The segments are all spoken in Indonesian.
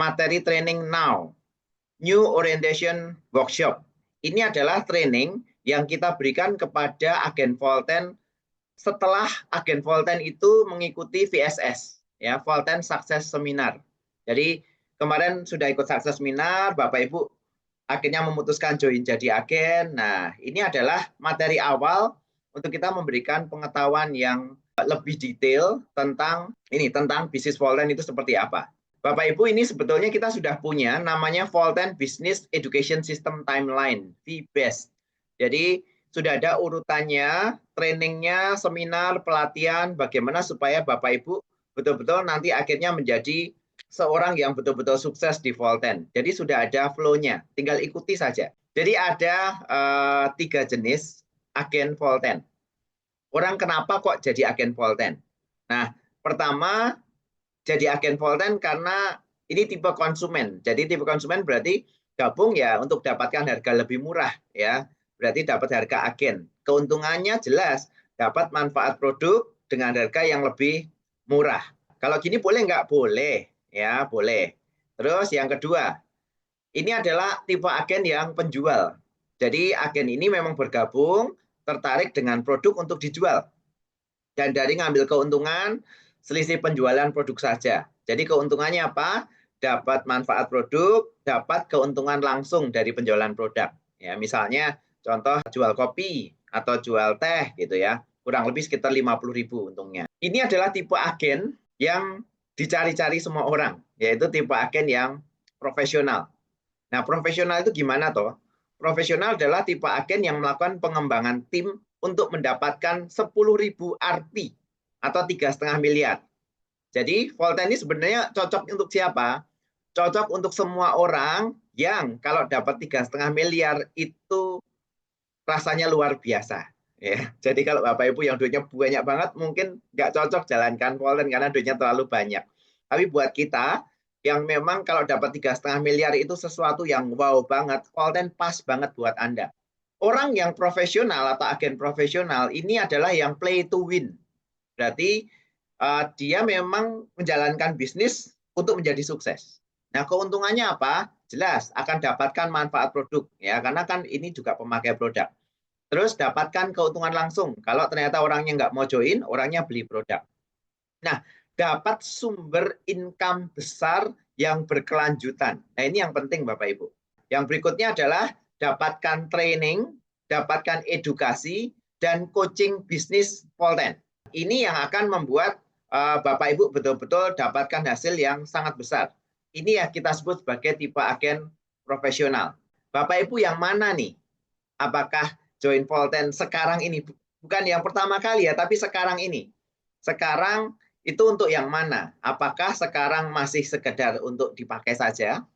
materi training now, New Orientation Workshop. Ini adalah training yang kita berikan kepada agen Volten setelah agen Volten itu mengikuti VSS, ya, Volten Success Seminar. Jadi kemarin sudah ikut Success Seminar, Bapak Ibu akhirnya memutuskan join jadi agen. Nah, ini adalah materi awal untuk kita memberikan pengetahuan yang lebih detail tentang bisnis Volten itu seperti apa. Bapak Ibu, ini sebetulnya kita sudah punya namanya Volten Business Education System Timeline, VBES. Jadi sudah ada urutannya, trainingnya, seminar, pelatihan, bagaimana supaya Bapak Ibu betul-betul nanti akhirnya menjadi seorang yang betul-betul sukses di Volten. Jadi sudah ada flow-nya, tinggal ikuti saja. Jadi ada 3 jenis agen Volten. Orang kenapa kok jadi agen Volten? Nah, pertama jadi agen Volten karena ini tipe konsumen. Jadi tipe konsumen berarti gabung ya untuk dapatkan harga lebih murah ya. Berarti dapat harga agen. Keuntungannya jelas dapat manfaat produk dengan harga yang lebih murah. Kalau gini boleh nggak? Boleh ya, boleh. Terus yang kedua, ini adalah tipe agen yang penjual. Jadi agen ini memang bergabung tertarik dengan produk untuk dijual. Dan dari ngambil keuntungan selisih penjualan produk saja. Jadi keuntungannya apa? Dapat manfaat produk, dapat keuntungan langsung dari penjualan produk. Ya, misalnya contoh jual kopi atau jual teh gitu ya. Kurang lebih sekitar 50.000 untungnya. Ini adalah tipe agen yang dicari-cari semua orang, yaitu tipe agen yang profesional. Nah, profesional itu gimana toh? Profesional adalah tipe agen yang melakukan pengembangan tim untuk mendapatkan 10.000 RP atau 3,5 miliar. Jadi Volten ini sebenarnya cocok untuk siapa? Cocok untuk semua orang yang kalau dapat 3,5 miliar itu rasanya luar biasa. Ya, jadi kalau Bapak Ibu yang duitnya banyak banget mungkin nggak cocok jalankan Volten karena duitnya terlalu banyak. Tapi buat kita yang memang kalau dapat 3,5 miliar itu sesuatu yang wow banget, Volten pas banget buat Anda. Orang yang profesional atau agen profesional ini adalah yang play to win. Berarti dia memang menjalankan bisnis untuk menjadi sukses. Nah, keuntungannya apa? Jelas akan dapatkan manfaat produk ya, karena kan ini juga pemakai produk. Terus dapatkan keuntungan langsung. Kalau ternyata orangnya nggak mau join, orangnya beli produk. Nah, dapat sumber income besar yang berkelanjutan. Nah, ini yang penting Bapak Ibu. Yang berikutnya adalah dapatkan training, dapatkan edukasi, dan coaching bisnis Volten. Ini yang akan membuat Bapak Ibu betul-betul dapatkan hasil yang sangat besar. Ini yang kita sebut sebagai tipe agen profesional. Bapak Ibu yang mana nih? Apakah join Volten sekarang ini? Bukan yang pertama kali ya, tapi sekarang ini. Sekarang itu untuk yang mana? Apakah sekarang masih sekedar untuk dipakai saja?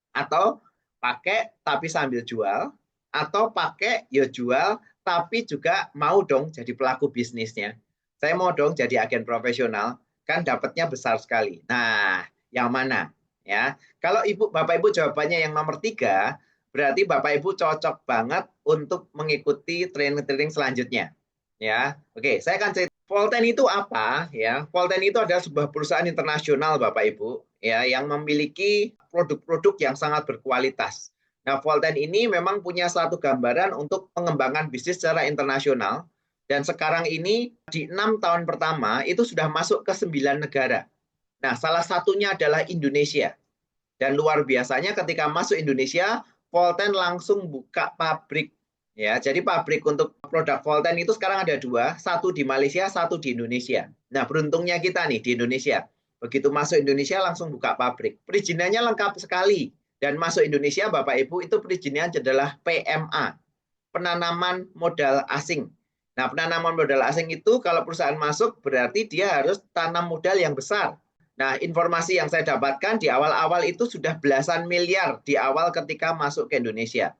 Atau pakai tapi sambil jual? Atau pakai ya jual tapi juga mau dong jadi pelaku bisnisnya? Saya mau dong jadi agen profesional, kan dapatnya besar sekali. Nah, yang mana? Ya, kalau Bapak Ibu jawabannya yang nomor 3, berarti Bapak Ibu cocok banget untuk mengikuti training-training selanjutnya. Ya, oke, saya akan cerita. Volten itu apa? Ya, Volten itu adalah sebuah perusahaan internasional, Bapak Ibu, ya, yang memiliki produk-produk yang sangat berkualitas. Nah, Volten ini memang punya satu gambaran untuk pengembangan bisnis secara internasional. Dan sekarang ini di 6 tahun pertama itu sudah masuk ke 9 negara. Nah, salah satunya adalah Indonesia. Dan luar biasanya ketika masuk Indonesia, Volten langsung buka pabrik. Ya, jadi pabrik untuk produk Volten itu sekarang ada 2, satu di Malaysia, satu di Indonesia. Nah, beruntungnya kita nih di Indonesia. Begitu masuk Indonesia langsung buka pabrik. Perizinannya lengkap sekali. Dan masuk Indonesia, Bapak Ibu, itu perizinannya adalah PMA, penanaman modal asing. Nah, penanaman modal asing itu kalau perusahaan masuk berarti dia harus tanam modal yang besar. Nah, informasi yang saya dapatkan di awal-awal itu sudah belasan miliar di awal ketika masuk ke Indonesia.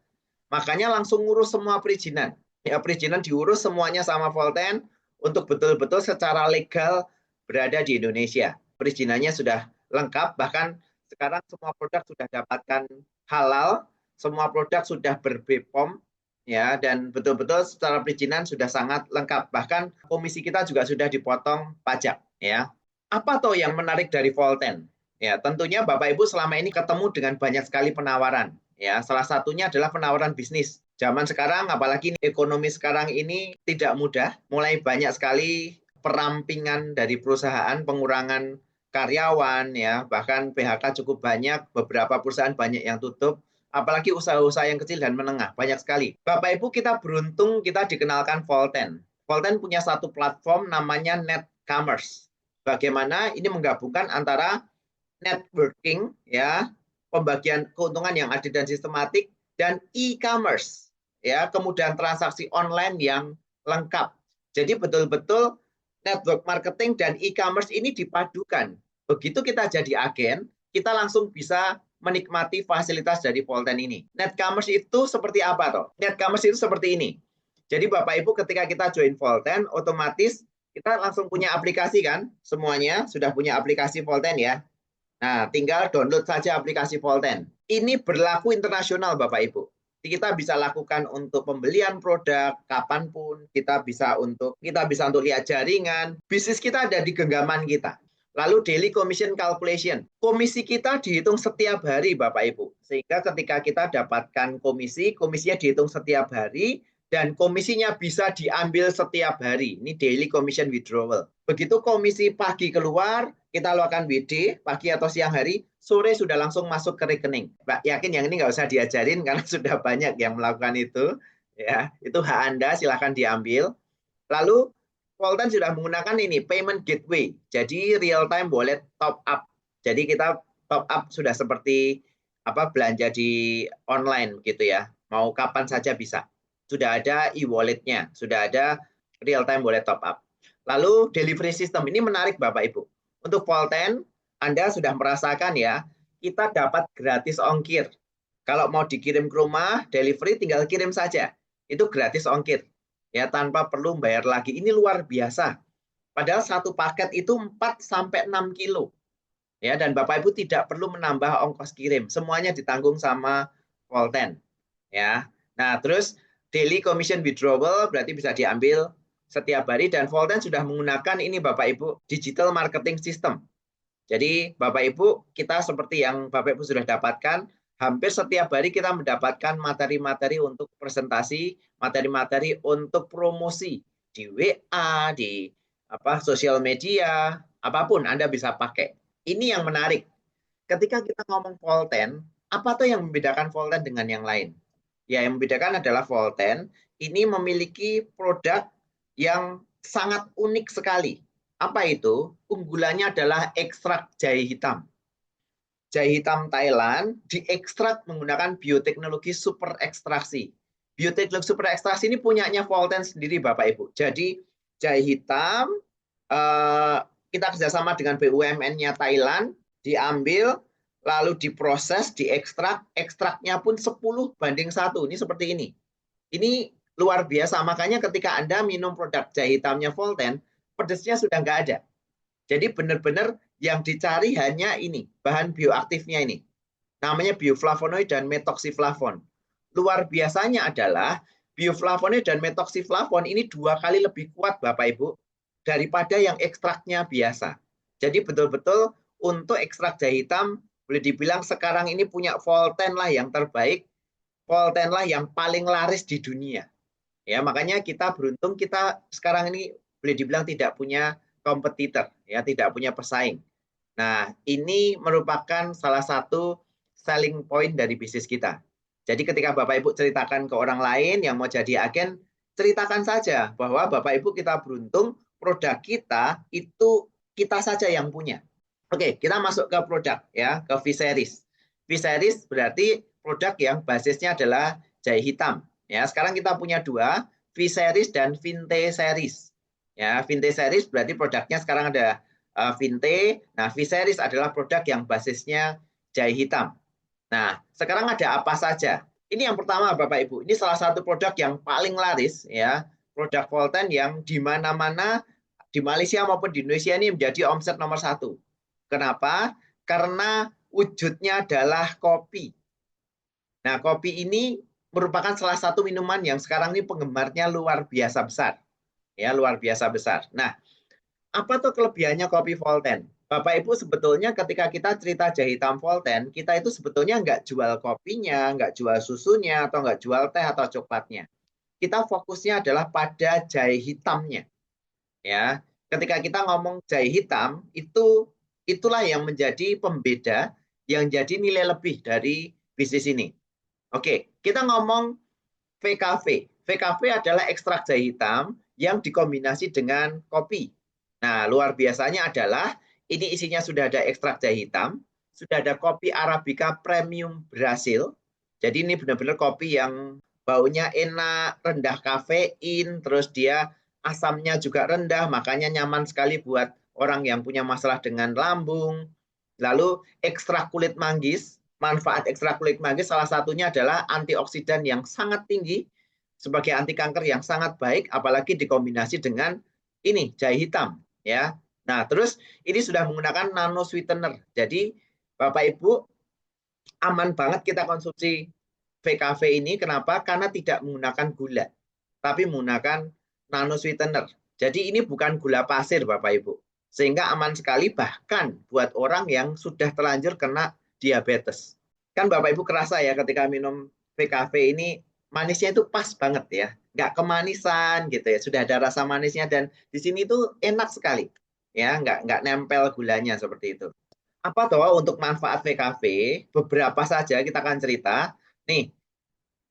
Makanya langsung ngurus semua perizinan. Ya, perizinan diurus semuanya sama Volten untuk betul-betul secara legal berada di Indonesia. Perizinannya sudah lengkap, bahkan sekarang semua produk sudah dapatkan halal, semua produk sudah ber-BPOM, ya, dan betul-betul secara perizinan sudah sangat lengkap. Bahkan komisi kita juga sudah dipotong pajak, ya. Apa toh yang menarik dari Volten? Ya, tentunya Bapak Ibu selama ini ketemu dengan banyak sekali penawaran. Ya, salah satunya adalah penawaran bisnis. Zaman sekarang, apalagi ekonomi sekarang ini tidak mudah. Mulai banyak sekali perampingan dari perusahaan, pengurangan karyawan, ya, bahkan PHK cukup banyak. Beberapa perusahaan banyak yang tutup. Apalagi usaha-usaha yang kecil dan menengah, banyak sekali. Bapak Ibu, kita beruntung kita dikenalkan Volten. Volten punya satu platform namanya Netcommerce. Bagaimana ini menggabungkan antara networking, ya, pembagian keuntungan yang adil dan sistematik, dan e-commerce, ya, kemudian transaksi online yang lengkap. Jadi betul-betul network marketing dan e-commerce ini dipadukan. Begitu kita jadi agen, kita langsung bisa menikmati fasilitas dari Volten ini. Netcommerce itu seperti apa toh? Netcommerce itu seperti ini. Jadi Bapak Ibu ketika kita join Volten, otomatis kita langsung punya aplikasi kan? Semuanya sudah punya aplikasi Volten ya. Nah, tinggal download saja aplikasi Volten. Ini berlaku internasional, Bapak Ibu. Kita bisa lakukan untuk pembelian produk kapanpun, kita bisa untuk lihat jaringan. Bisnis kita ada di genggaman kita. Lalu daily commission calculation. Komisi kita dihitung setiap hari, Bapak Ibu. Sehingga ketika kita dapatkan komisi, komisinya dihitung setiap hari, dan komisinya bisa diambil setiap hari. Ini daily commission withdrawal. Begitu komisi pagi keluar, kita lakukan WD, pagi atau siang hari, sore sudah langsung masuk ke rekening. Mbak yakin yang ini nggak usah diajarin karena sudah banyak yang melakukan itu. Ya, itu hak Anda, silahkan diambil. Lalu Volten sudah menggunakan ini payment gateway, jadi real time wallet top up. Jadi kita top up sudah seperti belanja di online gitu ya. Mau kapan saja bisa. Sudah ada e-walletnya, sudah ada real time wallet top up. Lalu delivery system ini menarik Bapak Ibu. Untuk Volten Anda sudah merasakan ya, kita dapat gratis ongkir. Kalau mau dikirim ke rumah, delivery tinggal kirim saja. Itu gratis ongkir. Ya, tanpa perlu bayar lagi. Ini luar biasa. Padahal satu paket itu 4 sampai 6 kilo. Ya, dan Bapak Ibu tidak perlu menambah ongkos kirim. Semuanya ditanggung sama Volten. Ya. Nah, terus daily commission withdrawal berarti bisa diambil setiap hari dan Volten sudah menggunakan ini Bapak Ibu digital marketing system. Jadi Bapak Ibu, kita seperti yang Bapak Ibu sudah dapatkan, hampir setiap hari kita mendapatkan materi-materi untuk presentasi, materi-materi untuk promosi di WA, di sosial media, apapun Anda bisa pakai. Ini yang menarik. Ketika kita ngomong Volten, apa tuh yang membedakan Volten dengan yang lain? Ya, yang membedakan adalah Volten ini memiliki produk yang sangat unik sekali. Apa itu? Unggulannya adalah ekstrak jahe hitam. Jahe hitam Thailand diekstrak menggunakan bioteknologi super ekstraksi. Bioteknologi super ekstraksi ini punyanya Volten sendiri Bapak Ibu. Jadi jahe hitam kita kerjasama dengan BUMN-nya Thailand, diambil, lalu diproses, diekstrak, ekstraknya pun 10:1. Ini seperti ini. Ini luar biasa, makanya ketika Anda minum produk jahe hitamnya Volten, pedesnya sudah nggak ada. Jadi benar-benar yang dicari hanya ini, bahan bioaktifnya ini. Namanya bioflavonoid dan metoxiflavon. Luar biasanya adalah bioflavonoid dan metoxiflavon ini 2 kali lebih kuat Bapak Ibu daripada yang ekstraknya biasa. Jadi betul-betul untuk ekstrak jahe hitam boleh dibilang sekarang ini punya Volten lah yang terbaik, Volten lah yang paling laris di dunia. Ya, makanya kita beruntung kita sekarang ini boleh dibilang tidak punya kompetitor, ya, tidak punya pesaing. Nah, ini merupakan salah satu selling point dari bisnis kita. Jadi ketika Bapak Ibu ceritakan ke orang lain yang mau jadi agen, ceritakan saja bahwa Bapak Ibu kita beruntung produk kita itu kita saja yang punya. Oke, kita masuk ke produk ya, ke V-Series. V-Series berarti produk yang basisnya adalah jahe hitam. Ya, sekarang kita punya 2, V-Series dan Vinte Series. Ya, Vinte Series berarti produknya sekarang ada Vinte. Nah, V-Series adalah produk yang basisnya jahe hitam. Nah, sekarang ada apa saja? Ini yang pertama Bapak Ibu. Ini salah satu produk yang paling laris ya, produk Volten yang di mana-mana di Malaysia maupun di Indonesia ini menjadi omset nomor 1. Kenapa? Karena wujudnya adalah kopi. Nah, kopi ini merupakan salah satu minuman yang sekarang ini penggemarnya luar biasa besar. Ya, luar biasa besar. Nah, apa tuh kelebihannya kopi Volten? Bapak Ibu sebetulnya ketika kita cerita jahe hitam Volten, kita itu sebetulnya nggak jual kopinya, nggak jual susunya, atau nggak jual teh atau coklatnya. Kita fokusnya adalah pada jahe hitamnya. Ya, ketika kita ngomong jahe hitam, itulah yang menjadi pembeda, yang jadi nilai lebih dari bisnis ini. Oke, kita ngomong VKV. VKV adalah ekstrak jahe hitam yang dikombinasi dengan kopi. Nah, luar biasanya adalah ini isinya sudah ada ekstrak jahe hitam, sudah ada kopi Arabica Premium Brasil. Jadi ini benar-benar kopi yang baunya enak, rendah kafein, terus dia asamnya juga rendah, makanya nyaman sekali buat orang yang punya masalah dengan lambung. Lalu ekstrak kulit manggis, manfaat ekstrak kulit manggis salah satunya adalah antioksidan yang sangat tinggi, sebagai anti kanker yang sangat baik, apalagi dikombinasi dengan ini jahe hitam, ya. Nah, terus ini sudah menggunakan nano sweetener. Jadi Bapak Ibu aman banget kita konsumsi VKV ini. Kenapa? Karena tidak menggunakan gula, tapi menggunakan nano sweetener. Jadi ini bukan gula pasir Bapak Ibu. Sehingga aman sekali bahkan buat orang yang sudah terlanjur kena diabetes. Kan Bapak Ibu kerasa ya ketika minum VKV ini manisnya itu pas banget ya. Nggak kemanisan gitu ya. Sudah ada rasa manisnya dan di sini tuh enak sekali. Ya, nggak nempel gulanya seperti itu. Apa toh untuk manfaat VKV? Beberapa saja kita akan cerita. Nih,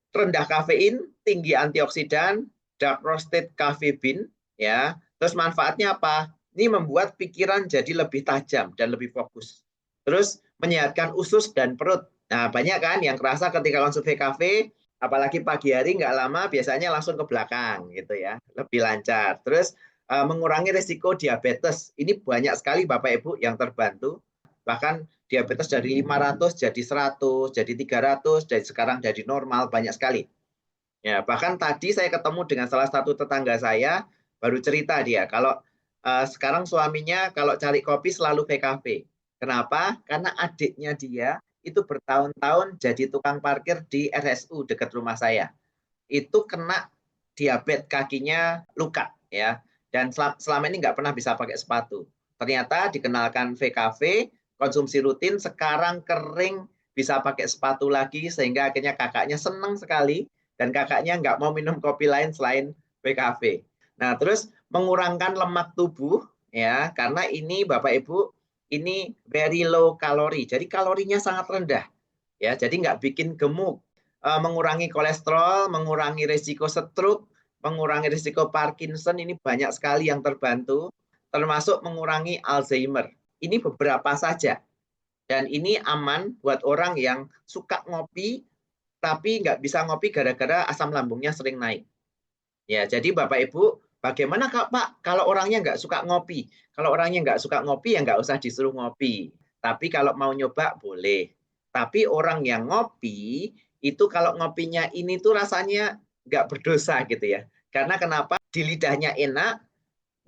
rendah kafein, tinggi antioksidan, dark roasted coffee bean, ya. Terus manfaatnya apa? Ini membuat pikiran jadi lebih tajam dan lebih fokus. Terus menyehatkan usus dan perut. Nah, banyak kan yang kerasa ketika konsumsi kafe, apalagi pagi hari nggak lama biasanya langsung ke belakang gitu ya, lebih lancar. Terus mengurangi risiko diabetes. Ini banyak sekali Bapak Ibu yang terbantu. Bahkan diabetes dari 500 jadi 100, jadi 300, dan sekarang jadi normal, banyak sekali. Ya, bahkan tadi saya ketemu dengan salah satu tetangga saya, baru cerita dia, kalau sekarang suaminya kalau cari kopi selalu VKV. Kenapa? Karena adiknya dia itu bertahun-tahun jadi tukang parkir di RSU dekat rumah saya. Itu kena diabetes kakinya luka ya, dan selama ini nggak pernah bisa pakai sepatu. Ternyata dikenalkan VKV, konsumsi rutin, sekarang kering, bisa pakai sepatu lagi, sehingga akhirnya kakaknya senang sekali, dan kakaknya nggak mau minum kopi lain selain VKV. Nah, terus mengurangkan lemak tubuh, ya, karena ini Bapak Ibu, ini very low kalori, jadi kalorinya sangat rendah, ya, jadi nggak bikin gemuk. Mengurangi kolesterol, mengurangi risiko stroke, mengurangi risiko Parkinson, ini banyak sekali yang terbantu, termasuk mengurangi Alzheimer. Ini beberapa saja. Dan ini aman buat orang yang suka ngopi, tapi nggak bisa ngopi gara-gara asam lambungnya sering naik. Ya, jadi Bapak Ibu, bagaimana Pak kalau orangnya nggak suka ngopi? Kalau orangnya nggak suka ngopi, ya nggak usah disuruh ngopi. Tapi kalau mau nyoba, boleh. Tapi orang yang ngopi, itu kalau ngopinya ini tuh rasanya nggak berdosa gitu ya. Karena kenapa? Di lidahnya enak,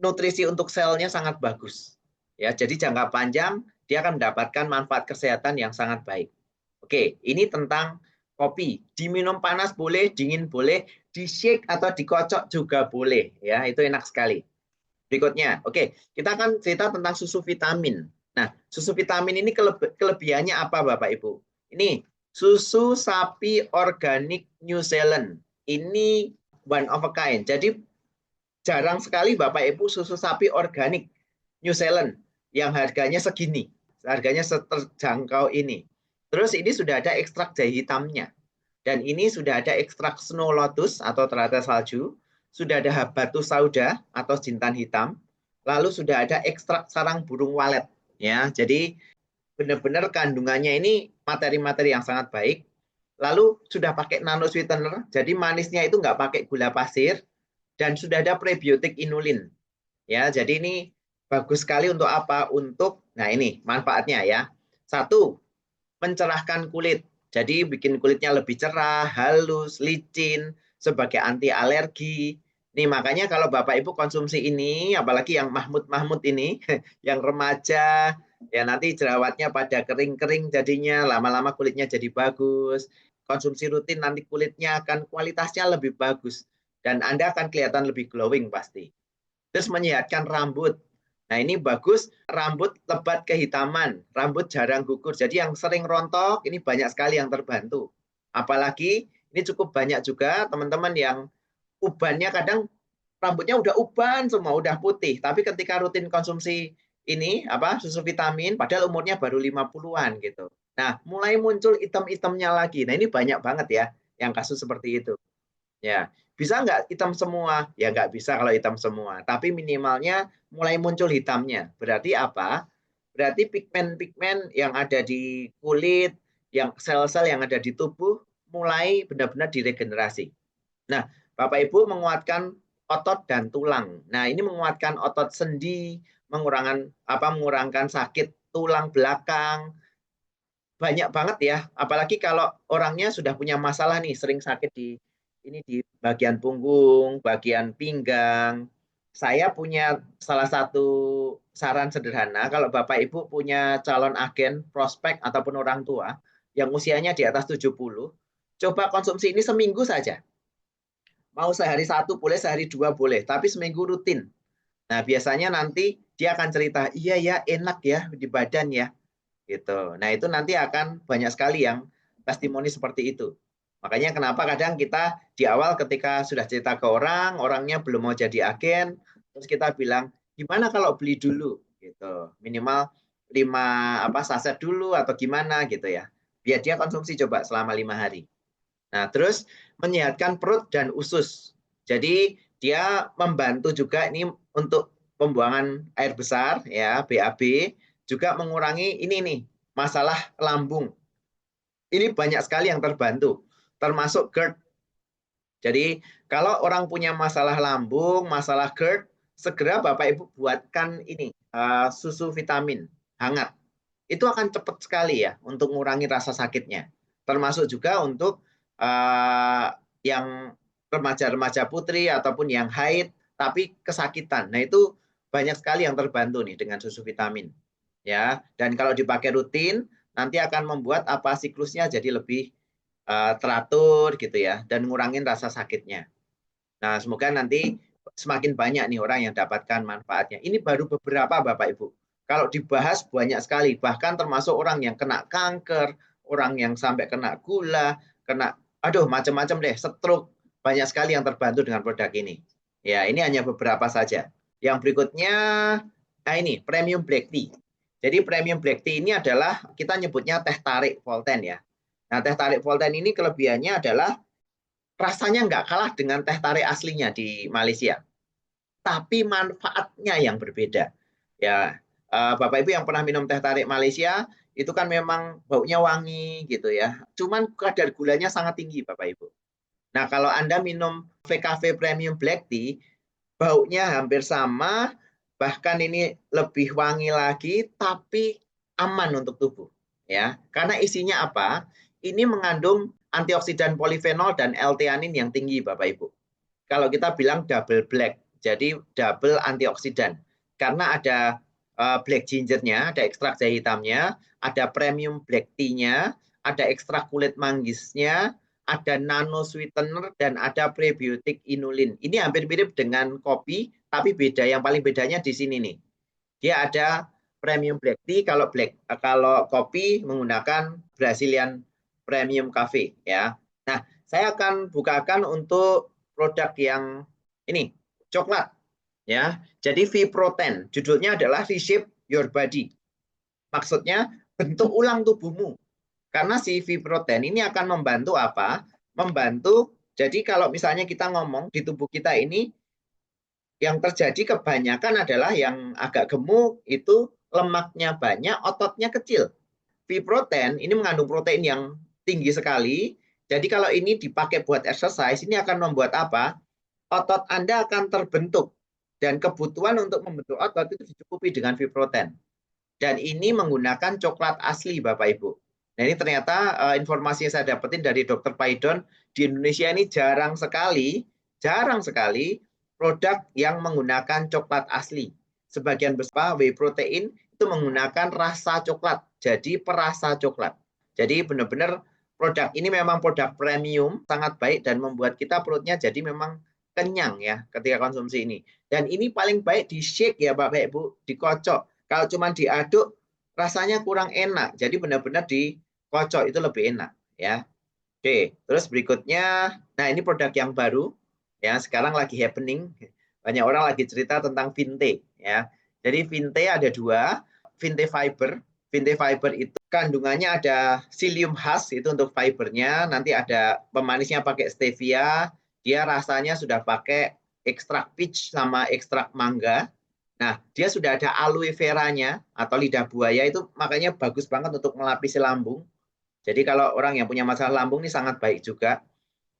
nutrisi untuk selnya sangat bagus. Ya, jadi jangka panjang dia akan mendapatkan manfaat kesehatan yang sangat baik. Oke, ini tentang kopi. Diminum panas boleh, dingin boleh, di shake atau dikocok juga boleh. Ya, itu enak sekali. Berikutnya, oke, kita akan cerita tentang susu vitamin. Nah, susu vitamin ini kelebihannya apa Bapak Ibu? Ini susu sapi organik New Zealand. Ini one of a kind. Jadi jarang sekali Bapak Ibu susu sapi organik New Zealand yang harganya segini, harganya terjangkau ini. Terus ini sudah ada ekstrak jahe hitamnya. Dan ini sudah ada ekstrak snow lotus atau teratai salju, sudah ada habatus sauda atau jintan hitam, lalu sudah ada ekstrak sarang burung walet. Ya, jadi benar-benar kandungannya ini materi-materi yang sangat baik. Lalu sudah pakai nano sweetener, jadi manisnya itu nggak pakai gula pasir, dan sudah ada prebiotik inulin. Ya, jadi ini bagus sekali untuk apa? Untuk, nah ini manfaatnya ya. Satu, mencerahkan kulit. Jadi bikin kulitnya lebih cerah, halus, licin, sebagai anti alergi. Nih makanya kalau Bapak Ibu konsumsi ini, apalagi yang Mahmud ini, yang remaja, ya nanti jerawatnya pada kering-kering jadinya, lama-lama kulitnya jadi bagus. Konsumsi rutin nanti kulitnya akan kualitasnya lebih bagus. Dan Anda akan kelihatan lebih glowing pasti. Terus menyehatkan rambut. Nah, ini bagus, rambut lebat kehitaman, rambut jarang gugur. Jadi yang sering rontok, ini banyak sekali yang terbantu. Apalagi ini cukup banyak juga teman-teman yang ubannya kadang rambutnya udah uban semua, udah putih. Tapi ketika rutin konsumsi ini, susu vitamin, padahal umurnya baru 50-an gitu. Nah, mulai muncul item-itemnya lagi. Nah, ini banyak banget ya yang kasus seperti itu. Ya, bisa nggak hitam semua? Ya nggak bisa kalau hitam semua. Tapi minimalnya mulai muncul hitamnya. Berarti apa? Berarti pigmen-pigmen yang ada di kulit, yang sel-sel yang ada di tubuh mulai benar-benar diregenerasi. Nah, Bapak Ibu menguatkan otot dan tulang. Nah, ini menguatkan otot sendi, mengurangkan sakit tulang belakang. Banyak banget ya, apalagi kalau orangnya sudah punya masalah nih, sering sakit di bagian punggung, bagian pinggang. Saya punya salah satu saran sederhana, kalau Bapak Ibu punya calon agen, prospek ataupun orang tua yang usianya di atas 70, coba konsumsi ini seminggu saja. Mau sehari satu boleh, sehari dua boleh, tapi seminggu rutin. Nah, biasanya nanti dia akan cerita, iya ya, enak ya di badan ya. Gitu. Nah, itu nanti akan banyak sekali yang testimoni seperti itu. Makanya kenapa kadang kita di awal ketika sudah cerita ke orang, orangnya belum mau jadi agen, terus kita bilang, gimana kalau beli dulu? Gitu. Minimal 5 saset dulu atau gimana gitu ya. Biar dia konsumsi coba selama 5 hari. Nah, terus menyehatkan perut dan usus. Jadi dia membantu juga ini untuk pembuangan air besar ya, BAB, juga mengurangi ini nih, masalah lambung. Ini banyak sekali yang terbantu, termasuk GERD. Jadi kalau orang punya masalah lambung, masalah GERD, segera Bapak Ibu buatkan ini susu vitamin hangat. Itu akan cepat sekali ya untuk mengurangi rasa sakitnya. Termasuk juga untuk yang remaja-remaja putri ataupun yang haid tapi kesakitan. Nah, itu banyak sekali yang terbantu nih dengan susu vitamin. Ya, dan kalau dipakai rutin nanti akan membuat siklusnya jadi lebih teratur gitu ya dan ngurangin rasa sakitnya. Nah, semoga nanti semakin banyak nih orang yang dapatkan manfaatnya. Ini baru beberapa Bapak Ibu. Kalau dibahas banyak sekali, bahkan termasuk orang yang kena kanker, orang yang sampai kena gula, kena macam-macam deh, stroke. Banyak sekali yang terbantu dengan produk ini. Ya, ini hanya beberapa saja. Yang berikutnya, nah ini premium black tea. Jadi premium black tea ini adalah kita nyebutnya teh tarik Volten ya. Nah, teh tarik Volten ini kelebihannya adalah rasanya nggak kalah dengan teh tarik aslinya di Malaysia, tapi manfaatnya yang berbeda. Ya, Bapak Ibu yang pernah minum teh tarik Malaysia itu kan memang baunya wangi gitu ya. Cuman kadar gulanya sangat tinggi Bapak Ibu. Nah, kalau Anda minum VKV Premium Black Tea, baunya hampir sama, bahkan ini lebih wangi lagi, tapi aman untuk tubuh. Ya, karena isinya apa? Ini mengandung antioksidan polifenol dan L-theanin yang tinggi, Bapak Ibu. Kalau kita bilang double black, jadi double antioksidan. Karena ada black gingernya, ada ekstrak jahe hitamnya, ada premium black tea-nya, ada ekstrak kulit manggisnya, ada nano sweetener, dan ada prebiotik inulin. Ini hampir mirip dengan kopi, tapi beda. Yang paling bedanya di sini nih. Dia ada premium black tea, kalau kopi menggunakan Brazilian Premium Cafe ya. Nah, saya akan bukakan untuk produk yang ini, coklat ya. Jadi V-Protein, judulnya adalah Reshape Your Body. Maksudnya bentuk ulang tubuhmu. Karena si V-Protein ini akan membantu apa? Membantu, jadi kalau misalnya kita ngomong di tubuh kita ini, yang terjadi kebanyakan adalah yang agak gemuk itu lemaknya banyak, ototnya kecil. V-Protein ini mengandung protein yang tinggi sekali. Jadi kalau ini dipakai buat exercise, ini akan membuat apa? Otot Anda akan terbentuk. Dan kebutuhan untuk membentuk otot itu dicukupi dengan V-Protein. Dan ini menggunakan coklat asli Bapak Ibu. Nah, ini ternyata informasi yang saya dapetin dari Dr. Paidon, di Indonesia ini jarang sekali produk yang menggunakan coklat asli. Sebagian besar whey protein itu menggunakan rasa coklat, jadi perasa coklat. Jadi benar-benar produk ini memang produk premium, sangat baik dan membuat kita perutnya jadi memang kenyang ya ketika konsumsi ini. Dan ini paling baik di shake ya Bapak Ibu, dikocok. Kalau cuma diaduk rasanya kurang enak. Jadi benar-benar dikocok itu lebih enak ya. Oke, terus berikutnya, nah ini produk yang baru ya, sekarang lagi happening. Banyak orang lagi cerita tentang Vinte ya. Jadi Vinte ada dua, Vinte Fiber. Vinte Fiber itu kandungannya ada psyllium husk itu untuk fibernya, nanti ada pemanisnya pakai stevia, dia rasanya sudah pakai ekstrak peach sama ekstrak mangga. Nah, dia sudah ada aloe veranya atau lidah buaya itu makanya bagus banget untuk melapisi lambung. Jadi kalau orang yang punya masalah lambung ini sangat baik juga.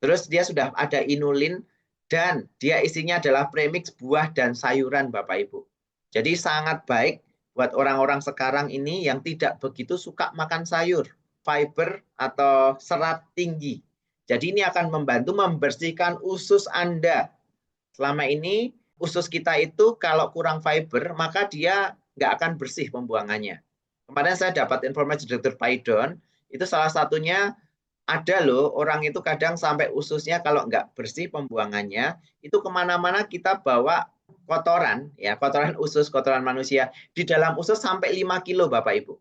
Terus dia sudah ada inulin dan dia isinya adalah premix buah dan sayuran Bapak Ibu. Jadi sangat baik buat orang-orang sekarang ini yang tidak begitu suka makan sayur, fiber atau serat tinggi. Jadi ini akan membantu membersihkan usus Anda. Selama ini usus kita itu kalau kurang fiber maka dia nggak akan bersih pembuangannya. Kemarin saya dapat informasi dari Dr. Paidon, itu salah satunya ada loh orang itu kadang sampai ususnya kalau nggak bersih pembuangannya, itu kemana-mana kita bawa kotoran, ya kotoran usus, kotoran manusia, di dalam usus sampai 5 kilo Bapak Ibu,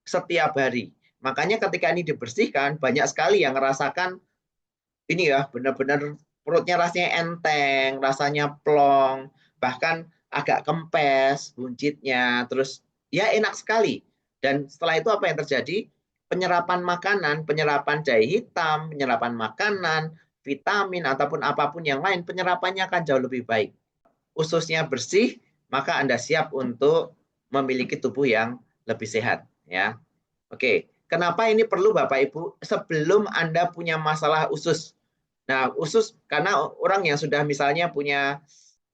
setiap hari. Makanya ketika ini dibersihkan, banyak sekali yang merasakan ini ya benar-benar perutnya rasanya enteng, rasanya plong, bahkan agak kempes, buncitnya, terus ya enak sekali. Dan setelah itu apa yang terjadi? Penyerapan makanan, penyerapan jahe hitam, penyerapan makanan, vitamin ataupun apapun yang lain, penyerapannya akan jauh lebih baik. Ususnya bersih, maka Anda siap untuk memiliki tubuh yang lebih sehat, ya. Oke, kenapa ini perlu Bapak Ibu? Sebelum Anda punya masalah usus. Nah, usus karena orang yang sudah misalnya punya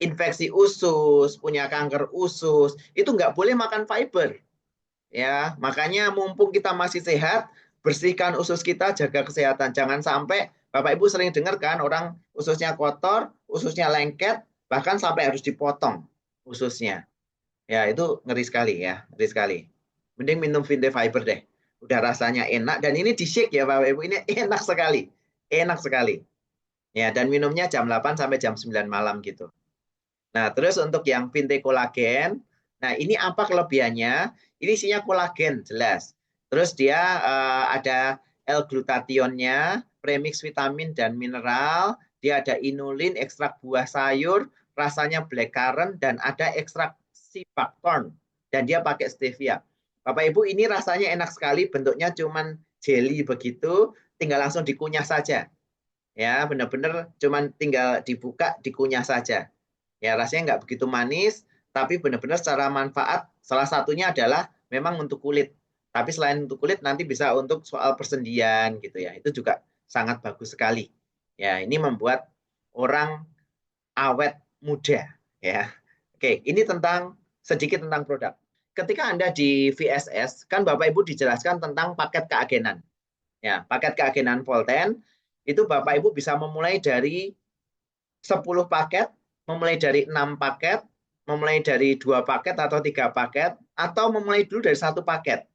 infeksi usus, punya kanker usus, itu nggak boleh makan fiber. Ya, makanya mumpung kita masih sehat, bersihkan usus kita, jaga kesehatan. Jangan sampai Bapak Ibu sering dengar kan orang ususnya kotor, ususnya lengket, bahkan sampai harus dipotong ususnya. Ya, itu ngeri sekali ya, ngeri sekali. Mending minum Vinte Fiber deh. Udah rasanya enak dan ini di shake ya Bapak Ibu, ini enak sekali. Enak sekali. Ya, dan minumnya jam 8 sampai jam 9 malam gitu. Nah, terus untuk yang Vinte kolagen, nah ini apa kelebihannya? Ini isinya kolagen, jelas. Terus dia ada L-glutationnya, premix vitamin dan mineral, dia ada inulin, ekstrak buah sayur, rasanya blackcurrant, dan ada ekstrak sea buckthorn. Dan dia pakai stevia. Bapak Ibu, ini rasanya enak sekali, bentuknya cuman jelly begitu, tinggal langsung dikunyah saja. Ya, benar-benar cuman tinggal dibuka, dikunyah saja. Ya, rasanya nggak begitu manis, tapi benar-benar secara manfaat salah satunya adalah memang untuk kulit. Tapi selain untuk kulit nanti bisa untuk soal persendian gitu ya. Itu juga sangat bagus sekali. Ya, ini membuat orang awet muda ya. Oke, ini tentang sedikit tentang produk. Ketika Anda di VSS, kan Bapak Ibu dijelaskan tentang paket keagenan. Ya, paket keagenan Volten itu Bapak Ibu bisa memulai dari 10 paket, memulai dari 6 paket, memulai dari 2 paket atau 3 paket, atau memulai dulu dari 1 paket.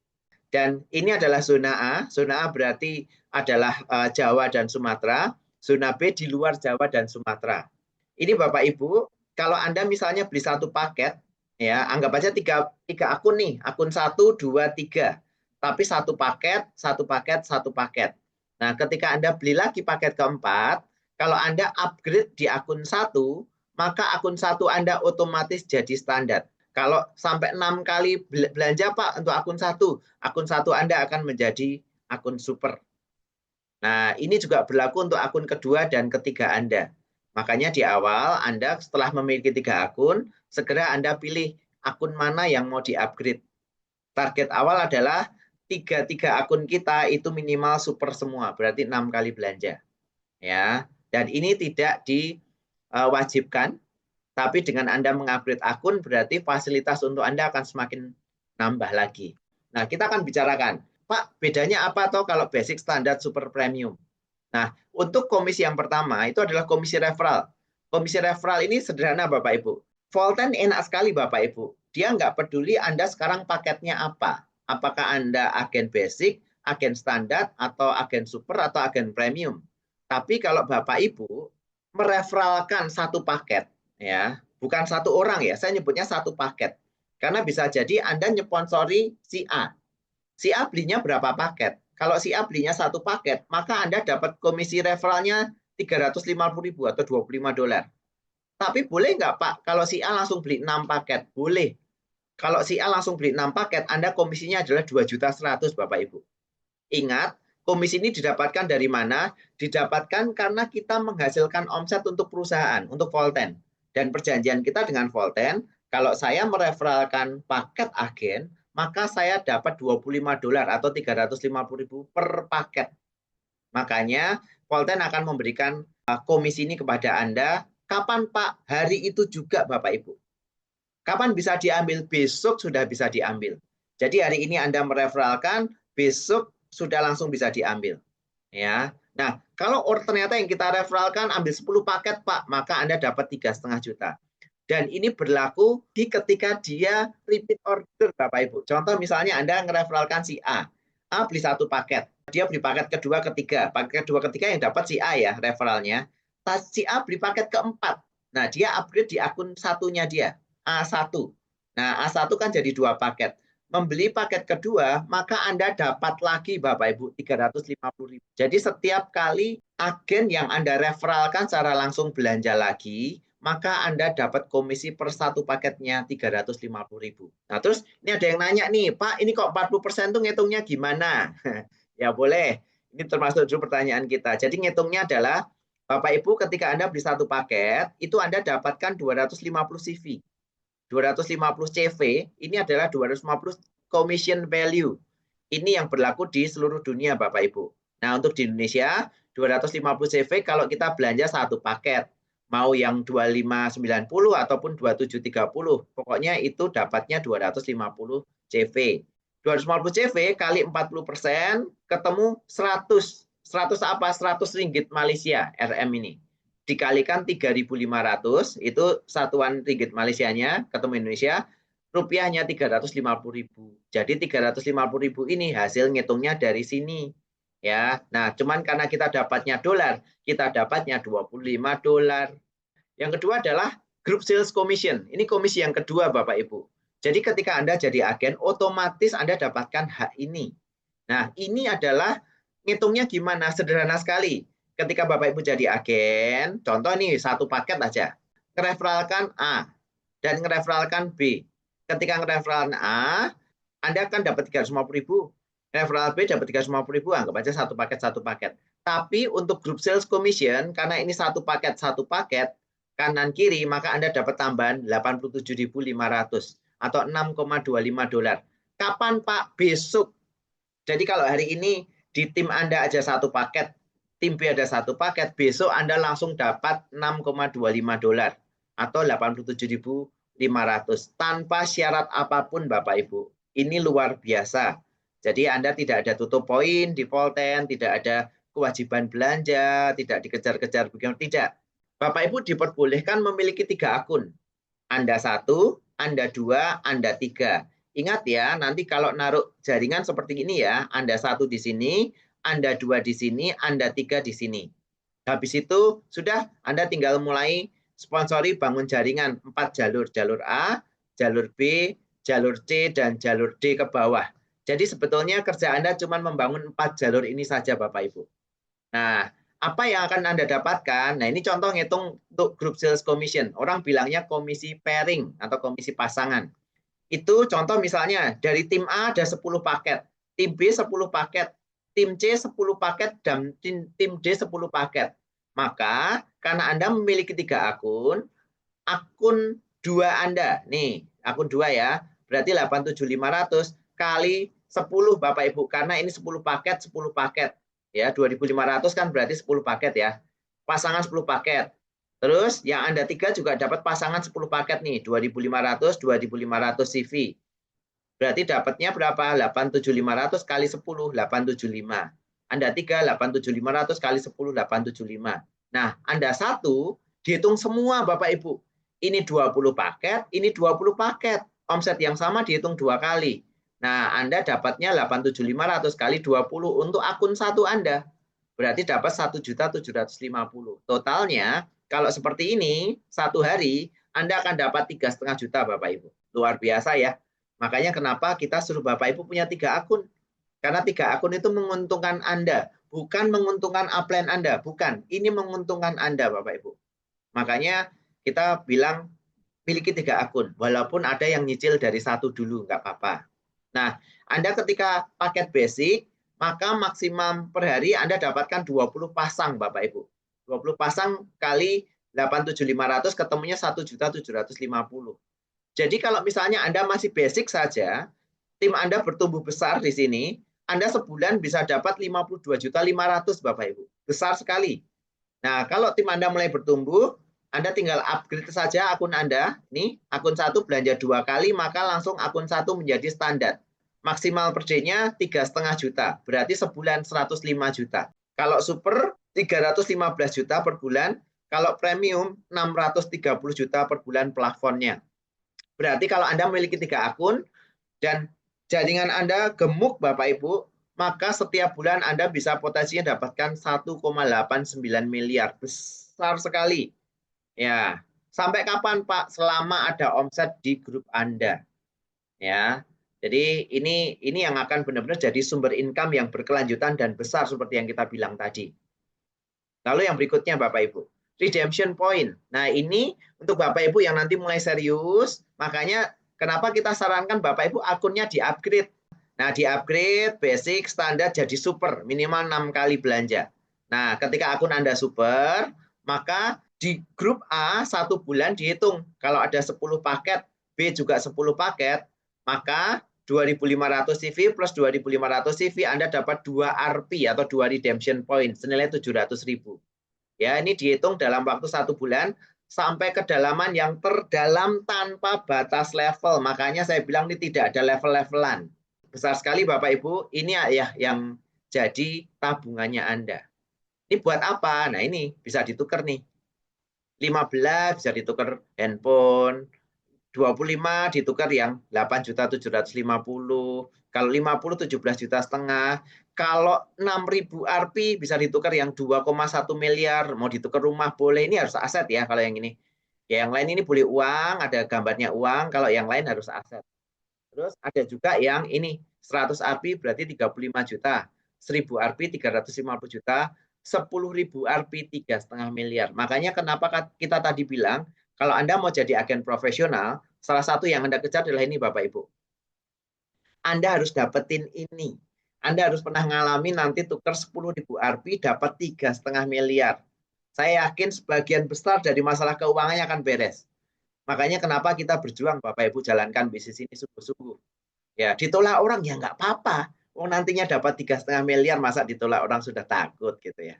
Dan ini adalah zona A. Zona A berarti adalah Jawa dan Sumatera. Zona B di luar Jawa dan Sumatera. Ini Bapak Ibu, kalau Anda misalnya beli 1 paket, ya anggap aja tiga akun nih, akun 1, 2, 3. Tapi 1 paket, 1 paket, 1 paket. Nah, ketika Anda beli lagi paket keempat, kalau Anda upgrade di akun 1, maka akun 1 Anda otomatis jadi standar. Kalau sampai 6 kali belanja Pak untuk akun satu Anda akan menjadi akun super. Nah, ini juga berlaku untuk akun kedua dan ketiga Anda. Makanya di awal Anda setelah memiliki 3 akun, segera Anda pilih akun mana yang mau di-upgrade. Target awal adalah tiga akun kita itu minimal super semua, berarti 6 kali belanja. Ya, dan ini tidak diwajibkan, tapi dengan Anda mengupgrade akun berarti fasilitas untuk Anda akan semakin nambah lagi. Nah, kita akan bicarakan, Pak, bedanya apa toh kalau basic, standar, super premium? Nah, untuk komisi yang pertama itu adalah komisi referral. Komisi referral ini sederhana Bapak Ibu. Volten enak sekali Bapak Ibu. Dia nggak peduli Anda sekarang paketnya apa. Apakah Anda agen basic, agen standar, atau agen super, atau agen premium. Tapi kalau Bapak Ibu mereferalkan satu paket, ya, bukan satu orang ya, saya nyebutnya satu paket. Karena bisa jadi Anda nyponsori si A. Si A belinya berapa paket? Kalau si A belinya satu paket, maka Anda dapat komisi referralnya 350.000 atau $25. Tapi boleh nggak Pak, kalau si A langsung beli 6 paket? Boleh. Kalau si A langsung beli 6 paket, Anda komisinya adalah 2.100.000 Bapak Ibu. Ingat, komisi ini didapatkan dari mana? Didapatkan karena kita menghasilkan omset untuk perusahaan, untuk Volten. Dan perjanjian kita dengan Volten, kalau saya mereferalkan paket agen, maka saya dapat $25 atau 350.000 per paket. Makanya Volten akan memberikan komisi ini kepada Anda. Kapan Pak? Hari itu juga Bapak Ibu. Kapan bisa diambil? Besok sudah bisa diambil. Jadi hari ini Anda mereferalkan, besok sudah langsung bisa diambil. Ya. Nah, kalau ternyata yang kita referalkan ambil 10 paket Pak, maka Anda dapat 3,5 juta. Dan ini berlaku ketika dia repeat order Bapak Ibu. Contoh misalnya Anda ngereferalkan si A. A beli satu paket. Dia beli paket kedua, ketiga. Paket kedua, ketiga yang dapat si A ya referralnya. Si A beli paket keempat. Nah, dia upgrade di akun satunya dia. A1. Nah, A1 kan jadi 2 paket. Membeli paket kedua, maka Anda dapat lagi Bapak Ibu 350.000. Jadi setiap kali agen yang Anda referralkan secara langsung belanja lagi, maka Anda dapat komisi per satu paketnya 350.000. Nah, terus ini ada yang nanya nih, Pak, ini kok 40% tuh ngitungnya gimana? Ya boleh, ini termasuk dulu pertanyaan kita. Jadi ngitungnya adalah, Bapak Ibu ketika Anda beli satu paket, itu Anda dapatkan 250 CV. 250 CV, ini adalah 250 commission value. Ini yang berlaku di seluruh dunia Bapak Ibu. Nah, untuk di Indonesia, 250 CV kalau kita belanja satu paket. Mau yang 2590 ataupun 2730. Pokoknya itu dapatnya 250 CV. 250 CV kali 40% ketemu 100. 100 apa? 100 ringgit Malaysia RM ini. Dikalikan 3.500, itu satuan ringgit Malaysianya ketemu Indonesia, rupiahnya 350.000. Jadi 350.000 ini hasil ngitungnya dari sini. Ya, nah cuman karena kita dapatnya dolar, kita dapatnya $25. Yang kedua adalah group sales commission. Ini komisi yang kedua Bapak Ibu. Jadi ketika Anda jadi agen, otomatis Anda dapatkan hak ini. Nah, ini adalah ngitungnya gimana? Sederhana sekali. Ketika Bapak Ibu jadi agen, contoh nih satu paket aja. Ngereferalkan A dan ngereferalkan B. Ketika ngereferalkan A, Anda akan dapat 350.000. Referral B dapat 350.000, anggap aja satu paket. Tapi untuk group sales commission, karena ini satu paket, kanan kiri, maka Anda dapat tambahan 87.500 atau $6,25. Kapan Pak? Besok. Jadi kalau hari ini di tim Anda aja satu paket, tim B ada satu paket, besok Anda langsung dapat $6,25 atau 87.500 tanpa syarat apapun Bapak Ibu. Ini luar biasa. Jadi Anda tidak ada tutup poin di Volten, tidak ada kewajiban belanja, tidak dikejar-kejar begitu, tidak. Bapak Ibu diperbolehkan memiliki 3 akun. Anda 1, Anda 2, Anda 3. Ingat ya, nanti kalau naruh jaringan seperti ini ya, Anda 1 di sini, Anda 2 di sini, Anda 3 di sini. Habis itu sudah Anda tinggal mulai sponsori bangun jaringan 4 jalur. Jalur A, jalur B, jalur C, dan jalur D ke bawah. Jadi sebetulnya kerja Anda cuma membangun 4 jalur ini saja Bapak Ibu. Nah, apa yang akan Anda dapatkan? Nah, ini contoh ngitung untuk group sales commission. Orang bilangnya komisi pairing atau komisi pasangan. Itu contoh misalnya dari tim A ada 10 paket, tim B 10 paket, tim C 10 paket, dan tim D 10 paket. Maka karena Anda memiliki 3 akun 2 Anda, nih akun 2 ya, berarti 87.500 kali 10 Bapak Ibu, karena ini 10 paket, 10 paket. Ya, 2.500 kan berarti 10 paket ya. Pasangan 10 paket. Terus yang Anda 3 juga dapat pasangan 10 paket nih, 2.500 CV. Berarti dapatnya berapa? 87.500 kali 10, 875. Anda 3, 87.500 kali 10, 875. Nah, Anda 1, dihitung semua Bapak Ibu. Ini 20 paket, ini 20 paket. Omset yang sama dihitung 2 kali. Nah, Anda dapatnya 87.500 kali 20 untuk akun 1 Anda. Berarti dapat 1.750.000. Totalnya kalau seperti ini, satu hari Anda akan dapat 3,5 juta Bapak Ibu. Luar biasa ya. Makanya kenapa kita suruh Bapak Ibu punya 3 akun. Karena 3 akun itu menguntungkan Anda, bukan menguntungkan upline Anda. Bukan, ini menguntungkan Anda Bapak Ibu. Makanya kita bilang miliki 3 akun, walaupun ada yang nyicil dari satu dulu, nggak apa-apa. Nah, Anda ketika paket basic, maka maksimum per hari Anda dapatkan 20 pasang Bapak Ibu. 20 pasang kali 87.500 ketemunya 1.750.000. Jadi kalau misalnya Anda masih basic saja, tim Anda bertumbuh besar di sini, Anda sebulan bisa dapat 52.500.000 Bapak Ibu. Besar sekali. Nah, kalau tim Anda mulai bertumbuh, Anda tinggal upgrade saja akun Anda. Ini akun 1 belanja 2 kali, maka langsung akun 1 menjadi standar. Maksimal per day-nya 3,5 juta. Berarti sebulan 105 juta. Kalau super 315 juta per bulan. Kalau premium 630 juta per bulan plafonnya. Berarti kalau Anda memiliki 3 akun dan jaringan Anda gemuk Bapak Ibu, maka setiap bulan Anda bisa potensinya dapatkan 1,89 miliar. Besar sekali. Ya, sampai kapan Pak? Selama ada omset di grup Anda. Ya. Jadi ini yang akan benar-benar jadi sumber income yang berkelanjutan dan besar seperti yang kita bilang tadi. Lalu yang berikutnya Bapak Ibu, redemption point. Nah, ini untuk Bapak Ibu yang nanti mulai serius, makanya kenapa kita sarankan Bapak Ibu akunnya di-upgrade. Nah, di-upgrade basic, standar jadi super, minimal 6 kali belanja. Nah, ketika akun Anda super, maka di grup A 1 bulan dihitung. Kalau ada 10 paket, B juga 10 paket, maka 2.500 CV plus 2.500 CV Anda dapat 2 RP atau 2 redemption point senilai 700.000. Ya, ini dihitung dalam waktu 1 bulan sampai kedalaman yang terdalam tanpa batas level. Makanya saya bilang ini tidak ada level-levelan. Besar sekali Bapak Ibu, ini ya yang jadi tabungannya Anda. Ini buat apa? Nah, ini bisa ditukar nih. 15 bisa ditukar handphone, 25 ditukar yang 8.750.000. Kalau 50 17,5 juta. Kalau 6.000 RP bisa ditukar yang 2,1 miliar. Mau ditukar rumah boleh. Ini harus aset ya kalau yang ini. Ya, yang lain ini boleh uang, ada gambarnya uang. Kalau yang lain harus aset. Terus ada juga yang ini 100 RP berarti 35 juta. 1.000 RP 350 juta. 10.000 RP 3,5 miliar. Makanya kenapa kita tadi bilang kalau Anda mau jadi agen profesional, salah satu yang Anda kejar adalah ini Bapak Ibu. Anda harus dapetin ini. Anda harus pernah ngalami nanti tukar 10.000 RP dapat 3,5 miliar. Saya yakin sebagian besar dari masalah keuangannya akan beres. Makanya kenapa kita berjuang Bapak Ibu jalankan bisnis ini sungguh-sungguh. Ya, ditolak orang ya nggak apa-apa. Oh, nantinya dapat 3,5 miliar, masa ditolak orang sudah takut gitu ya.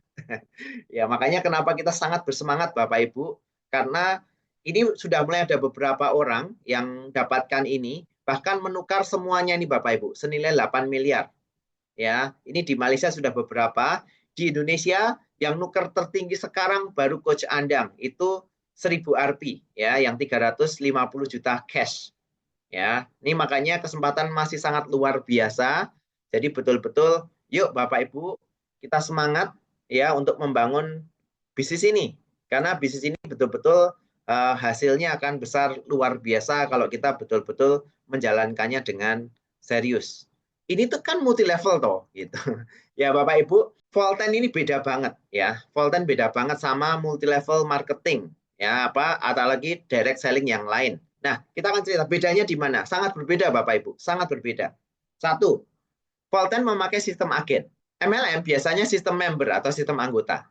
Ya, makanya kenapa kita sangat bersemangat Bapak Ibu, karena ini sudah mulai ada beberapa orang yang dapatkan ini, bahkan menukar semuanya ini Bapak Ibu, senilai 8 miliar. Ya, ini di Malaysia sudah beberapa, di Indonesia yang nuker tertinggi sekarang baru Coach Andang, itu 1.000 RP ya, yang 350 juta cash. Ya, ini makanya kesempatan masih sangat luar biasa. Jadi betul-betul yuk Bapak Ibu, kita semangat ya untuk membangun bisnis ini. Karena bisnis ini betul-betul hasilnya akan besar luar biasa kalau kita betul-betul menjalankannya dengan serius. Ini tuh kan multi level toh gitu. Ya Bapak Ibu, Volten ini beda banget ya. Volten beda banget sama multi level marketing ya apa atau lagi direct selling yang lain. Nah, kita akan cerita bedanya di mana. Sangat berbeda Bapak Ibu, sangat berbeda. Satu, Volten memakai sistem agen. MLM biasanya sistem member atau sistem anggota.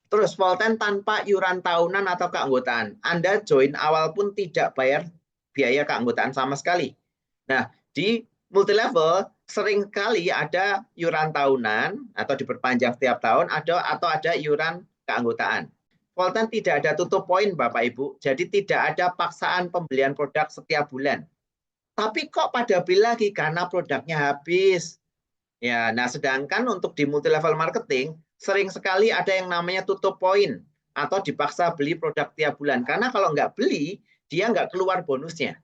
Terus Volten tanpa iuran tahunan atau keanggotaan. Anda join awal pun tidak bayar biaya keanggotaan sama sekali. Nah, di multi level sering sekali ada iuran tahunan atau diperpanjang setiap tahun atau ada iuran keanggotaan. Volten tidak ada tutup poin Bapak Ibu, jadi tidak ada paksaan pembelian produk setiap bulan. Tapi kok pada beli lagi karena produknya habis. Ya, nah sedangkan untuk di multi level marketing sering sekali ada yang namanya tutup poin atau dipaksa beli produk tiap bulan. Karena kalau nggak beli, dia nggak keluar bonusnya.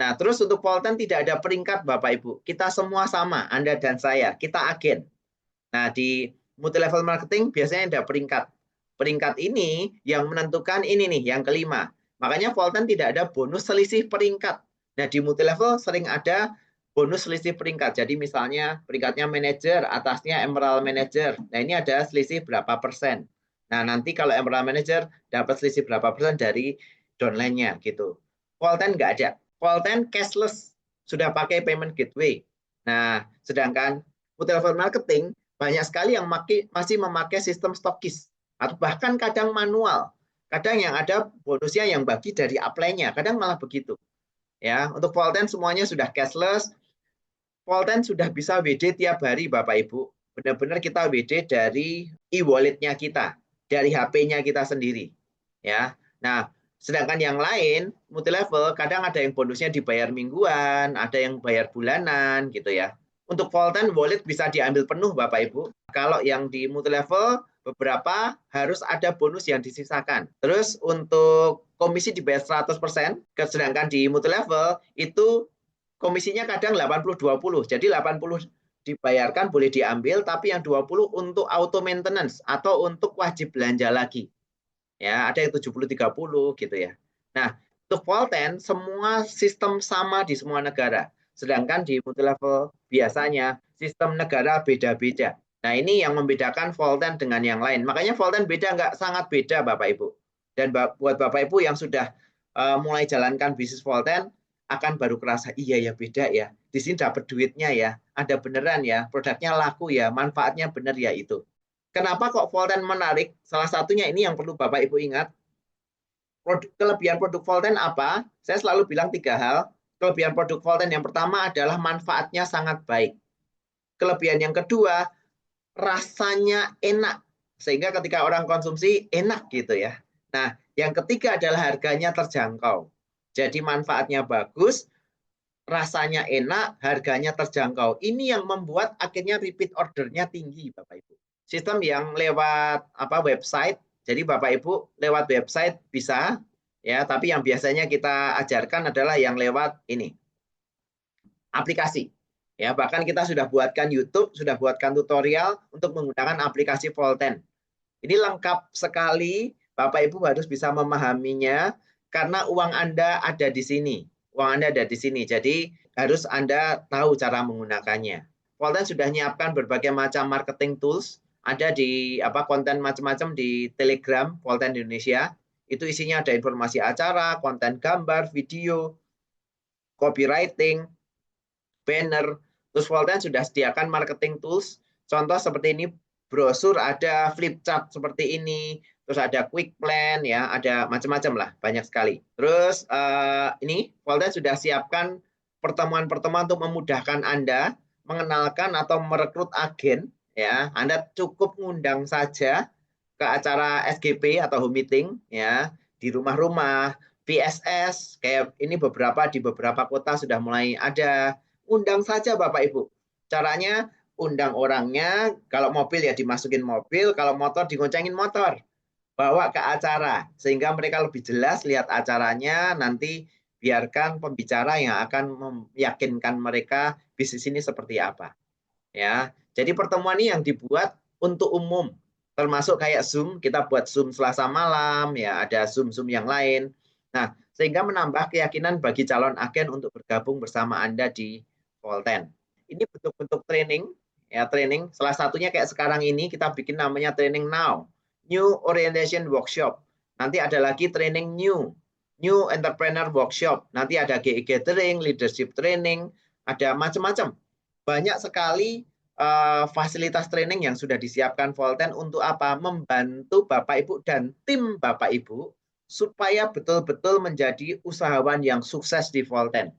Nah, terus untuk Volten tidak ada peringkat Bapak Ibu. Kita semua sama, Anda dan saya. Kita agen. Nah, di multi level marketing biasanya ada peringkat. Peringkat ini yang menentukan ini nih, yang kelima. Makanya Volten tidak ada bonus selisih peringkat. Nah, di multilevel sering ada bonus selisih peringkat. Jadi misalnya peringkatnya manager, atasnya emerald manager. Nah, ini ada selisih berapa persen. Nah, nanti kalau emerald manager dapat selisih berapa persen dari downline-nya gitu. Volten nggak ada. Volten cashless, sudah pakai payment gateway. Nah, sedangkan multilevel marketing banyak sekali yang masih memakai sistem stokis atau bahkan kadang manual. Kadang yang ada bonusnya yang bagi dari upline-nya, kadang malah begitu. Ya, untuk Volten semuanya sudah cashless. Volten sudah bisa WD tiap hari Bapak Ibu. Benar-benar kita WD dari e-wallet-nya kita, dari HP-nya kita sendiri. Ya. Nah, sedangkan yang lain multilevel kadang ada yang bonusnya dibayar mingguan, ada yang bayar bulanan gitu ya. Untuk Volten wallet bisa diambil penuh Bapak Ibu. Kalau yang di multilevel beberapa harus ada bonus yang disisakan. Terus untuk komisi dibayar 100%, sedangkan di multilevel itu komisinya kadang 80-20. Jadi 80 dibayarkan boleh diambil, tapi yang 20 untuk auto maintenance atau untuk wajib belanja lagi. Ya, ada yang 70-30 gitu ya. Nah, untuk Volten semua sistem sama di semua negara. Sedangkan di multilevel biasanya sistem negara beda-beda. Nah, ini yang membedakan Volten dengan yang lain. Makanya Volten beda nggak sangat beda Bapak Ibu. Dan buat Bapak Ibu yang sudah mulai jalankan bisnis Volten, akan baru kerasa, iya ya beda ya. Di sini dapat duitnya ya, ada beneran ya, produknya laku ya, manfaatnya bener ya itu. Kenapa kok Volten menarik? Salah satunya ini yang perlu Bapak Ibu ingat. Kelebihan produk Volten apa? Saya selalu bilang 3 hal. Kelebihan produk Volten yang pertama adalah manfaatnya sangat baik. Kelebihan yang kedua, rasanya enak. Sehingga ketika orang konsumsi, enak gitu ya. Nah, yang ketiga adalah harganya terjangkau. Jadi manfaatnya bagus, rasanya enak, harganya terjangkau. Ini yang membuat akhirnya repeat ordernya tinggi, Bapak Ibu. Sistem yang lewat website, jadi Bapak Ibu lewat website bisa, ya. Tapi yang biasanya kita ajarkan adalah yang lewat ini, aplikasi. Ya, bahkan kita sudah buatkan YouTube, sudah buatkan tutorial untuk menggunakan aplikasi Volten. Ini lengkap sekali, Bapak Ibu harus bisa memahaminya karena uang Anda ada di sini. Uang Anda ada di sini, jadi harus Anda tahu cara menggunakannya. Volten sudah menyiapkan berbagai macam marketing tools, ada di konten macam-macam di Telegram Volten Indonesia. Itu isinya ada informasi acara, konten gambar, video, copywriting, banner. Terus Volten sudah sediakan marketing tools. Contoh seperti ini, brosur ada, flip chart seperti ini, terus ada quick plan ya, ada macam-macam lah, banyak sekali. Terus ini Volten sudah siapkan pertemuan-pertemuan untuk memudahkan Anda mengenalkan atau merekrut agen ya. Anda cukup ngundang saja ke acara SGP atau home meeting ya, di rumah-rumah, PSS kayak ini di beberapa kota sudah mulai ada. Undang saja Bapak Ibu. Caranya undang orangnya, kalau mobil ya dimasukin mobil, kalau motor digoncengin motor. Bawa ke acara, sehingga mereka lebih jelas lihat acaranya, nanti biarkan pembicara yang akan meyakinkan mereka bisnis ini seperti apa. Ya, jadi pertemuan ini yang dibuat untuk umum, termasuk kayak Zoom, kita buat Zoom Selasa malam, ya ada Zoom-Zoom yang lain. Nah, sehingga menambah keyakinan bagi calon agen untuk bergabung bersama Anda di Volten. Ini bentuk-bentuk training, ya training. Salah satunya kayak sekarang ini kita bikin namanya training now, New Orientation Workshop. Nanti ada lagi training New Entrepreneur Workshop. Nanti ada GE Gathering, Leadership Training, ada macam-macam. Banyak sekali fasilitas training yang sudah disiapkan Volten untuk apa? Membantu Bapak Ibu dan tim Bapak Ibu supaya betul-betul menjadi usahawan yang sukses di Volten.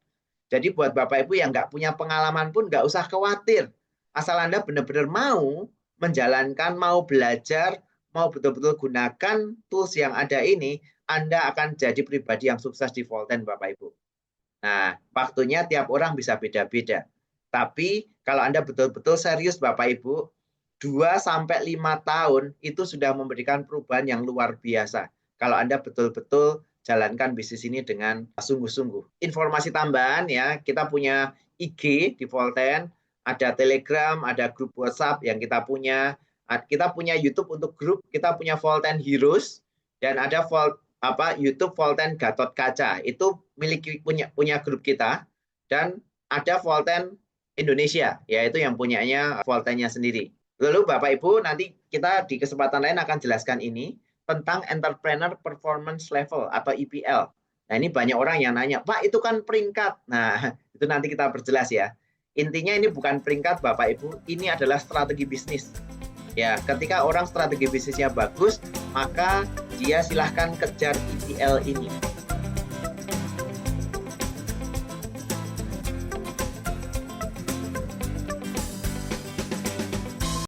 Jadi buat Bapak Ibu yang nggak punya pengalaman pun nggak usah khawatir. Asal Anda benar-benar mau menjalankan, mau belajar, mau betul-betul gunakan tools yang ada ini, Anda akan jadi pribadi yang sukses di Volten Bapak Ibu. Nah, waktunya tiap orang bisa beda-beda. Tapi kalau Anda betul-betul serius Bapak Ibu, 2-5 tahun itu sudah memberikan perubahan yang luar biasa. Kalau Anda betul-betul jalankan bisnis ini dengan sungguh-sungguh. Informasi tambahan ya, kita punya IG di Volten, ada Telegram, ada grup WhatsApp yang kita punya, Kita punya YouTube untuk grup, kita punya Volten Heroes, dan ada YouTube Volten Gatot Kaca. Itu punya grup kita, dan ada Volten Indonesia, yaitu yang punyanya Voltennya sendiri. Lalu Bapak Ibu, nanti kita di kesempatan lain akan jelaskan ini tentang Entrepreneur Performance Level atau EPL. Nah, ini banyak orang yang nanya, Pak, itu kan peringkat. Nah, itu nanti kita perjelas ya. Intinya ini bukan peringkat Bapak Ibu, ini adalah strategi bisnis. Ya, ketika orang strategi bisnisnya bagus, maka dia silahkan kejar EPL ini.